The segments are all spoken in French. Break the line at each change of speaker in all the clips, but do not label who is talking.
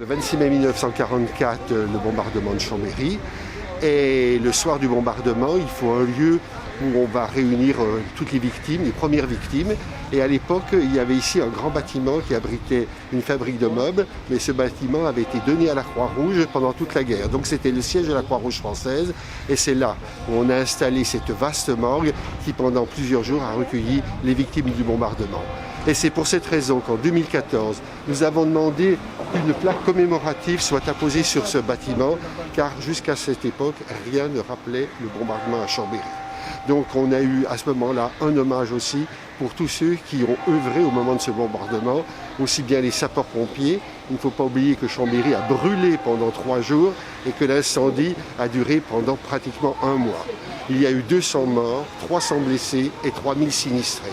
Le 26 mai 1944, le bombardement de Chambéry. Et le soir du bombardement, il faut un lieu où on va réunir toutes les victimes, les premières victimes. Et à l'époque, il y avait ici un grand bâtiment qui abritait une fabrique de meubles, mais ce bâtiment avait été donné à la Croix-Rouge pendant toute la guerre. Donc c'était le siège de la Croix-Rouge française, et c'est là où on a installé cette vaste morgue qui pendant plusieurs jours a recueilli les victimes du bombardement. Et c'est pour cette raison qu'en 2014, nous avons demandé qu'une plaque commémorative soit apposée sur ce bâtiment, car jusqu'à cette époque, rien ne rappelait le bombardement à Chambéry. Donc on a eu à ce moment-là un hommage aussi pour tous ceux qui ont œuvré au moment de ce bombardement, aussi bien les sapeurs-pompiers. Il ne faut pas oublier que Chambéry a brûlé pendant 3 jours et que l'incendie a duré pendant pratiquement 1 mois. Il y a eu 200 morts, 300 blessés et 3000 sinistrés.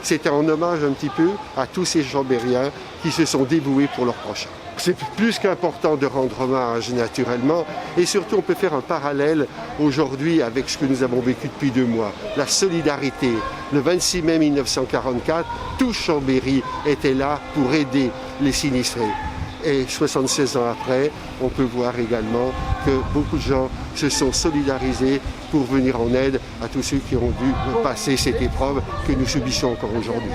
C'était un hommage un petit peu à tous ces Chambériens qui se sont dévoués pour leurs prochains. C'est plus qu'important de rendre hommage naturellement, et surtout on peut faire un parallèle aujourd'hui avec ce que nous avons vécu depuis 2 mois. La solidarité. Le 26 mai 1944, tout Chambéry était là pour aider les sinistrés. Et 76 ans après, on peut voir également que beaucoup de gens se sont solidarisés pour venir en aide à tous ceux qui ont dû passer cette épreuve que nous subissons encore aujourd'hui.